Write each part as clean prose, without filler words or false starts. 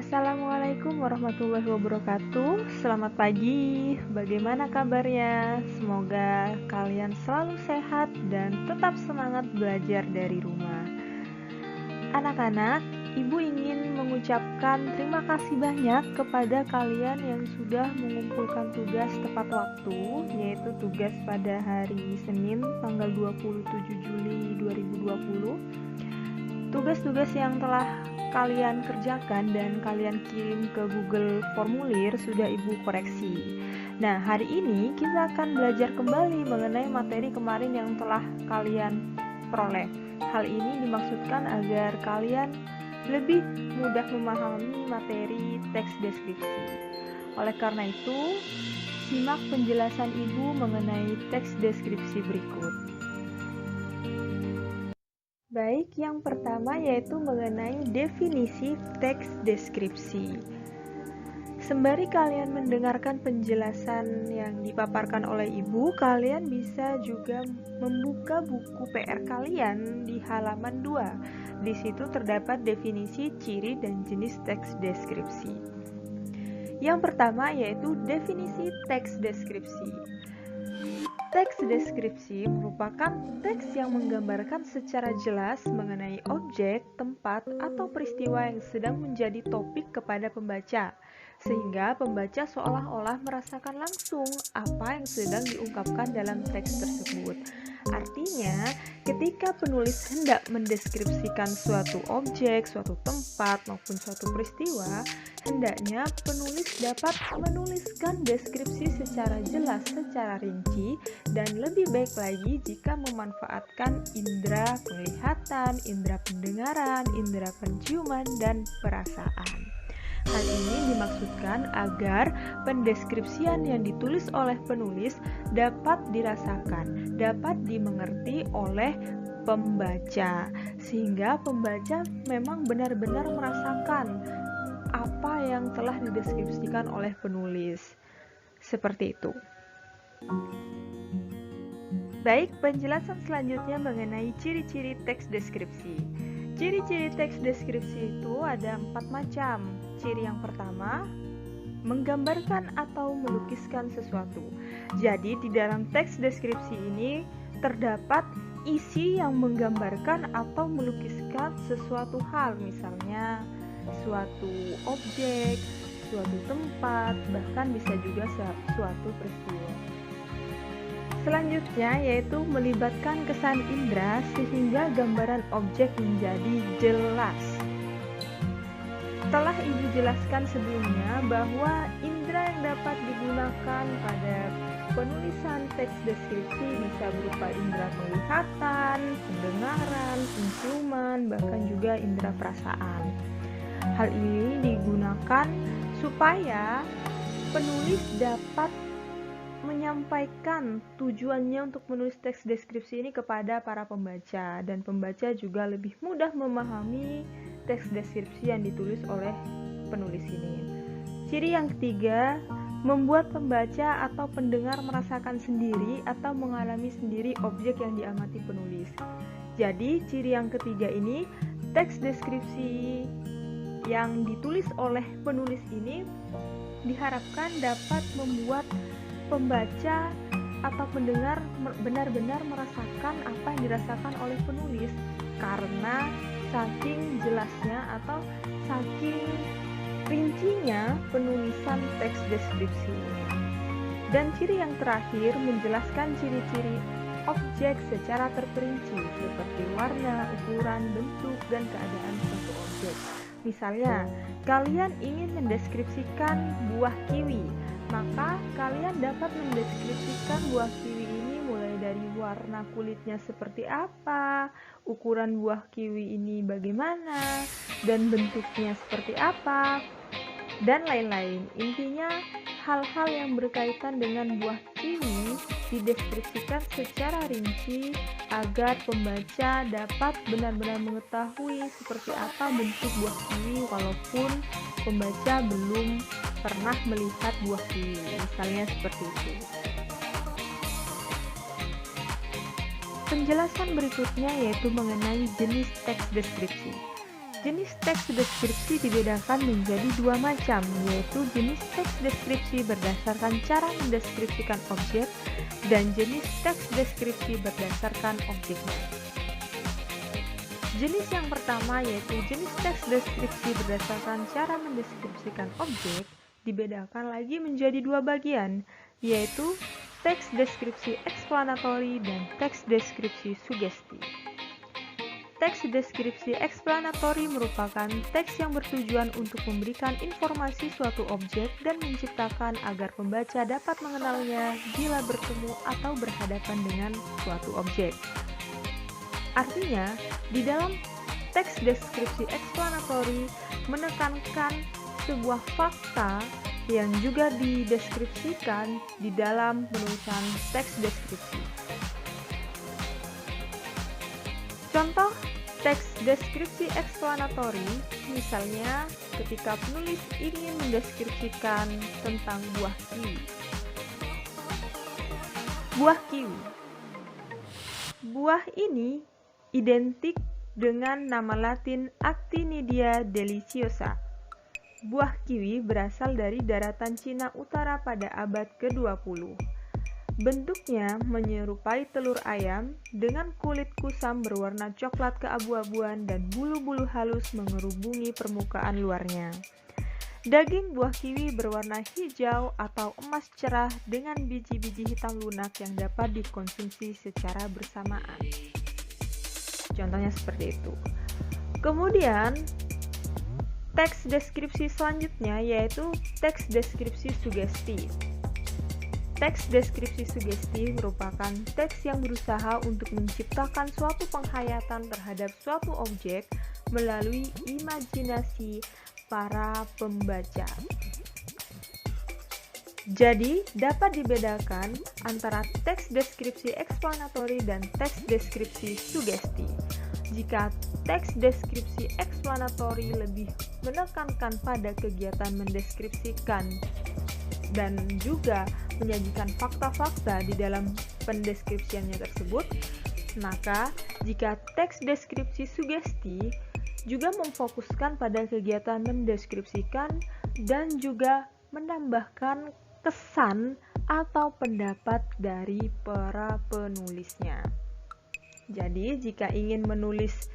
Assalamualaikum warahmatullahi wabarakatuh. Selamat pagi. Bagaimana kabarnya? Semoga kalian selalu sehat dan tetap semangat belajar dari rumah. Anak-anak, Ibu ingin mengucapkan terima kasih banyak kepada kalian yang sudah mengumpulkan tugas tepat waktu, yaitu tugas pada hari Senin tanggal 27 Juli 2020. Tugas-tugas yang telah kalian kerjakan dan kalian kirim ke Google Formulir sudah Ibu koreksi. Nah, hari ini kita akan belajar kembali mengenai materi kemarin yang telah kalian peroleh. Hal ini dimaksudkan agar kalian lebih mudah memahami materi teks deskripsi. Oleh karena itu, simak penjelasan Ibu mengenai teks deskripsi berikut. Baik, yang pertama yaitu mengenai definisi teks deskripsi. Sembari kalian mendengarkan penjelasan yang dipaparkan oleh Ibu, kalian bisa juga membuka buku PR kalian di halaman 2. Di situ terdapat definisi, ciri, dan jenis teks deskripsi. Yang pertama yaitu definisi teks deskripsi. Teks deskripsi merupakan teks yang menggambarkan secara jelas mengenai objek, tempat, atau peristiwa yang sedang menjadi topik kepada pembaca, sehingga pembaca seolah-olah merasakan langsung apa yang sedang diungkapkan dalam teks tersebut. Artinya, ketika penulis hendak mendeskripsikan suatu objek, suatu tempat, maupun suatu peristiwa, hendaknya penulis dapat menuliskan deskripsi secara jelas, secara rinci, dan lebih baik lagi jika memanfaatkan indera penglihatan, indera pendengaran, indera penciuman, dan perasaan. Hal ini dimaksudkan agar pendeskripsian yang ditulis oleh penulis dapat dirasakan, dapat dimengerti oleh pembaca, sehingga pembaca memang benar-benar merasakan apa yang telah dideskripsikan oleh penulis. Seperti itu. Baik, penjelasan selanjutnya mengenai ciri-ciri teks deskripsi. Ciri-ciri teks deskripsi itu ada 4 macam. Ciri yang pertama, menggambarkan atau melukiskan sesuatu. Jadi di dalam teks deskripsi ini terdapat isi yang menggambarkan atau melukiskan sesuatu hal, misalnya suatu objek, suatu tempat, bahkan bisa juga suatu peristiwa. Selanjutnya yaitu melibatkan kesan indera sehingga gambaran objek menjadi jelas. Telah Ibu jelaskan sebelumnya bahwa indera yang dapat digunakan pada penulisan teks deskripsi bisa berupa indera penglihatan, pendengaran, penciuman, bahkan juga indera perasaan. Hal ini digunakan supaya penulis dapat menyampaikan tujuannya untuk menulis teks deskripsi ini kepada para pembaca, dan pembaca juga lebih mudah memahami teks deskripsi yang ditulis oleh penulis ini. Ciri yang ketiga, membuat pembaca atau pendengar merasakan sendiri atau mengalami sendiri objek yang diamati penulis. Jadi, ciri yang ketiga ini, teks deskripsi yang ditulis oleh penulis ini diharapkan dapat membuat pembaca atau pendengar benar-benar merasakan apa yang dirasakan oleh penulis, karena saking jelasnya atau saking rincinya penulisan teks deskripsi ini. Dan ciri yang terakhir, menjelaskan ciri-ciri objek secara terperinci seperti warna, ukuran, bentuk, dan keadaan suatu objek. Misalnya, kalian ingin mendeskripsikan buah kiwi, maka kalian dapat mendeskripsikan buah kiwi ini mulai dari warna kulitnya seperti apa, ukuran buah kiwi ini bagaimana, dan bentuknya seperti apa, dan lain-lain. Intinya, hal-hal yang berkaitan dengan buah kiwi dideskripsikan secara rinci agar pembaca dapat benar-benar mengetahui seperti apa bentuk buah kiwi walaupun pembaca belum pernah melihat buah kiwi, misalnya seperti itu. Penjelasan berikutnya yaitu mengenai jenis teks deskripsi. Jenis teks deskripsi dibedakan menjadi dua macam, yaitu jenis teks deskripsi berdasarkan cara mendeskripsikan objek dan jenis teks deskripsi berdasarkan objeknya. Jenis yang pertama yaitu jenis teks deskripsi berdasarkan cara mendeskripsikan objek dibedakan lagi menjadi dua bagian, yaitu teks deskripsi eksplanatori dan teks deskripsi sugesti. Teks deskripsi eksplanatori merupakan teks yang bertujuan untuk memberikan informasi suatu objek dan menciptakan agar pembaca dapat mengenalnya bila bertemu atau berhadapan dengan suatu objek. Artinya, di dalam teks deskripsi eksplanatori menekankan sebuah fakta yang juga dideskripsikan di dalam penulisan teks deskripsi. Contoh teks deskripsi eksplanatori, misalnya ketika penulis ingin mendeskripsikan tentang buah kiwi. Buah kiwi. Buah ini identik dengan nama Latin Actinidia deliciosa. Buah kiwi berasal dari daratan Cina Utara pada abad ke-20. Bentuknya menyerupai telur ayam dengan kulit kusam berwarna coklat keabu-abuan dan bulu-bulu halus mengerubungi permukaan luarnya. Daging buah kiwi berwarna hijau atau emas cerah dengan biji-biji hitam lunak yang dapat dikonsumsi secara bersamaan. Contohnya seperti itu. Kemudian, teks deskripsi selanjutnya yaitu teks deskripsi sugesti. Teks deskripsi sugesti merupakan teks yang berusaha untuk menciptakan suatu penghayatan terhadap suatu objek melalui imajinasi para pembaca. Jadi, dapat dibedakan antara teks deskripsi eksplanatori dan teks deskripsi sugesti. Jika teks deskripsi eksplanatori lebih menekankan pada kegiatan mendeskripsikan dan juga menyajikan fakta-fakta di dalam pendeskripsiannya tersebut, maka jika teks deskripsi sugesti juga memfokuskan pada kegiatan mendeskripsikan dan juga menambahkan kesan atau pendapat dari para penulisnya. Jadi, jika ingin menulis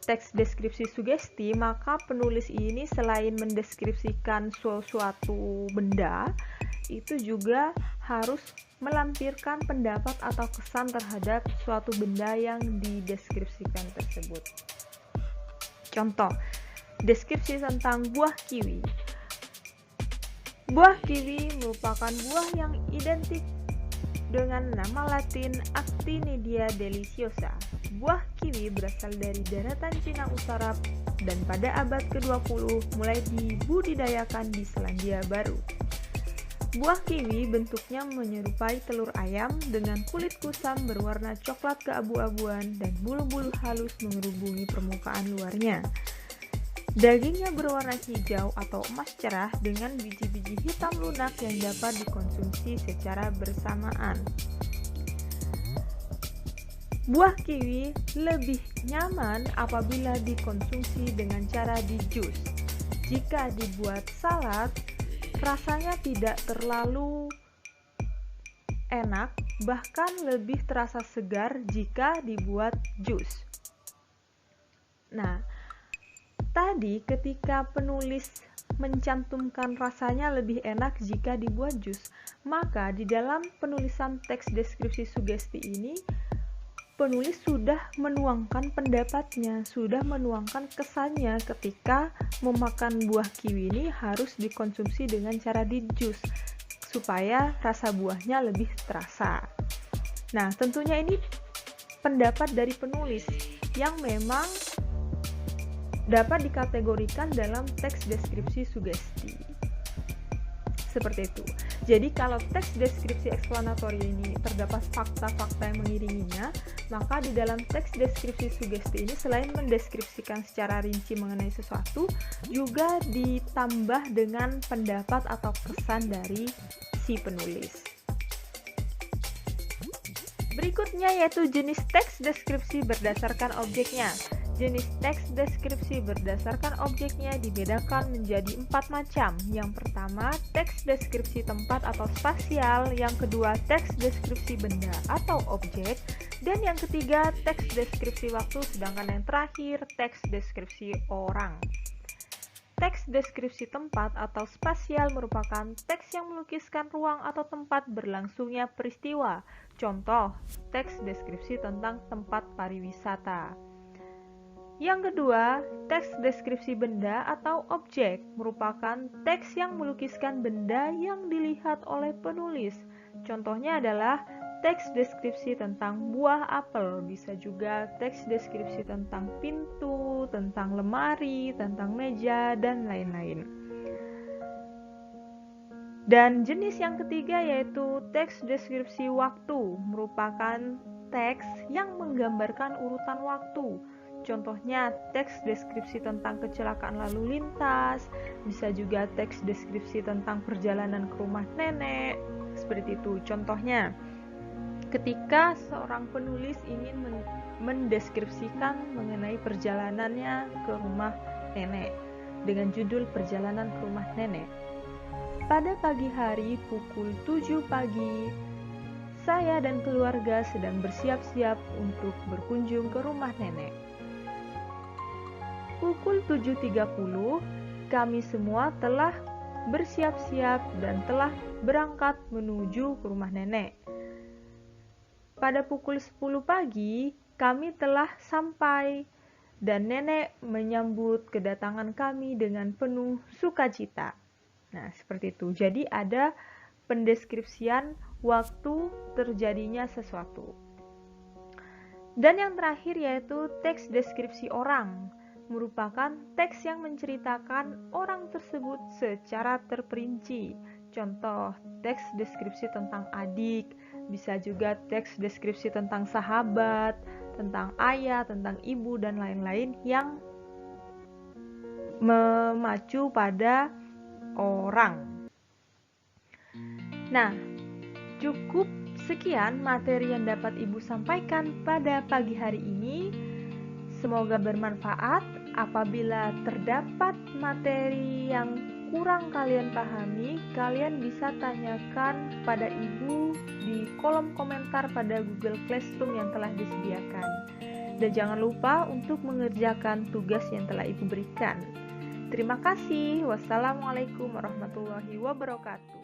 teks deskripsi sugesti, maka penulis ini selain mendeskripsikan suatu benda, itu juga harus melampirkan pendapat atau kesan terhadap suatu benda yang dideskripsikan tersebut. Contoh, deskripsi tentang buah kiwi. Buah kiwi merupakan buah yang identik dengan nama Latin Actinidia deliciosa. Buah kiwi berasal dari daratan Cina Utara dan pada abad ke-20 mulai dibudidayakan di Selandia Baru. Buah kiwi bentuknya menyerupai telur ayam dengan kulit kusam berwarna coklat keabu-abuan dan bulu-bulu halus mengerubungi permukaan luarnya. Dagingnya berwarna hijau atau emas cerah dengan biji-biji hitam lunak yang dapat dikonsumsi secara bersamaan. Buah kiwi lebih nyaman apabila dikonsumsi dengan cara di-jus. Jika dibuat salad, rasanya tidak terlalu enak, bahkan lebih terasa segar jika dibuat jus. Nah, tadi ketika penulis mencantumkan rasanya lebih enak jika dibuat jus, maka di dalam penulisan teks deskripsi sugesti ini, penulis sudah menuangkan pendapatnya, sudah menuangkan kesannya ketika memakan buah kiwi ini harus dikonsumsi dengan cara di-jus supaya rasa buahnya lebih terasa. Nah, tentunya ini pendapat dari penulis yang memang dapat dikategorikan dalam teks deskripsi sugesti. Seperti itu. Jadi kalau teks deskripsi eksplanatori ini terdapat fakta-fakta yang mengiringinya, maka di dalam teks deskripsi sugesti ini selain mendeskripsikan secara rinci mengenai sesuatu, juga ditambah dengan pendapat atau kesan dari si penulis. Berikutnya yaitu jenis teks deskripsi berdasarkan objeknya. Jenis teks deskripsi berdasarkan objeknya dibedakan menjadi 4 macam. Yang pertama, teks deskripsi tempat atau spasial. Yang kedua, teks deskripsi benda atau objek. Dan yang ketiga, teks deskripsi waktu. Sedangkan yang terakhir, teks deskripsi orang. Teks deskripsi tempat atau spasial merupakan teks yang melukiskan ruang atau tempat berlangsungnya peristiwa. Contoh, teks deskripsi tentang tempat pariwisata. Yang kedua, teks deskripsi benda atau objek merupakan teks yang melukiskan benda yang dilihat oleh penulis. Contohnya adalah teks deskripsi tentang buah apel, bisa juga teks deskripsi tentang pintu, tentang lemari, tentang meja, dan lain-lain. Dan jenis yang ketiga yaitu teks deskripsi waktu, merupakan teks yang menggambarkan urutan waktu. Contohnya teks deskripsi tentang kecelakaan lalu lintas, bisa juga teks deskripsi tentang perjalanan ke rumah nenek, seperti itu. Contohnya, ketika seorang penulis ingin mendeskripsikan mengenai perjalanannya ke rumah nenek dengan judul Perjalanan ke Rumah Nenek. Pada pagi hari pukul 7 pagi, saya dan keluarga sedang bersiap-siap untuk berkunjung ke rumah nenek. Pukul 7.30, kami semua telah bersiap-siap dan telah berangkat menuju ke rumah nenek. Pada pukul 10 pagi, kami telah sampai dan nenek menyambut kedatangan kami dengan penuh sukacita. Nah, seperti itu. Jadi ada pendeskripsian waktu terjadinya sesuatu. Dan yang terakhir yaitu teks deskripsi orang, merupakan teks yang menceritakan orang tersebut secara terperinci. Contoh, teks deskripsi tentang adik, bisa juga teks deskripsi tentang sahabat, tentang ayah, tentang ibu, dan lain-lain yang memacu pada orang. Nah, cukup sekian materi yang dapat Ibu sampaikan pada pagi hari ini. Semoga bermanfaat. Apabila terdapat materi yang kurang kalian pahami, kalian bisa tanyakan pada Ibu di kolom komentar pada Google Classroom yang telah disediakan. Dan jangan lupa untuk mengerjakan tugas yang telah Ibu berikan. Terima kasih. Wassalamualaikum warahmatullahi wabarakatuh.